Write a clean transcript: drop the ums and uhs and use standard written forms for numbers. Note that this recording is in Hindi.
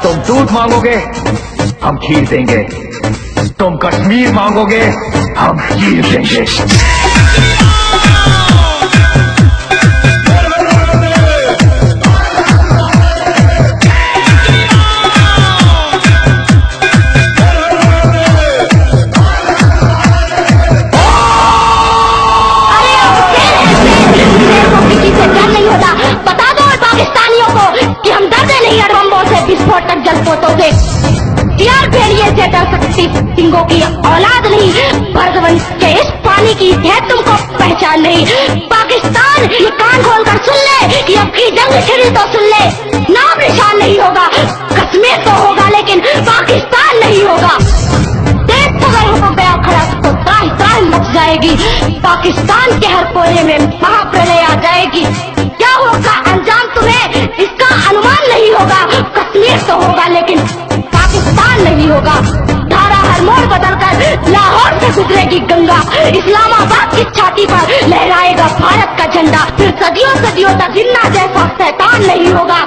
तुम दूध मांगोगे, हम खीर देंगे। तुम कश्मीर मांगोगे, हम खीर देंगे। बता दो पाकिस्तानियों को कि हम डरते नहीं है बम्बों से, विस्फोटक जलपोतों से। यार भेड़िए से डर सकती सिंगों की औलाद नहीं, भरतवंश के इस पानी की है तुमको पहचान नहीं। पाकिस्तान ये कान खोल कर सुन ले कि अब की जंग छिड़ी तो सुन ले, नाम निशान नहीं होगा। कश्मीर तो होगा लेकिन पाकिस्तान नहीं होगा। देश अगर हो गया खड़ा तो त्राही त्राही मच जाएगी। पाकिस्तान के हर कोने में महाप्रलय आ जाएगी। क्या होगा अंजाम तुम्हें इसका अनुमान नहीं होगा। कश्मीर तो होगा लेकिन पाकिस्तान नहीं होगा। धारा हर मोड़ बदलकर लाहौर से गुजरेगी गंगा, इस्लामाबाद की छाती पर लहराएगा भारत का झंडा। फिर सदियों सदियों तक जिन्ना जैसा शैतान नहीं होगा।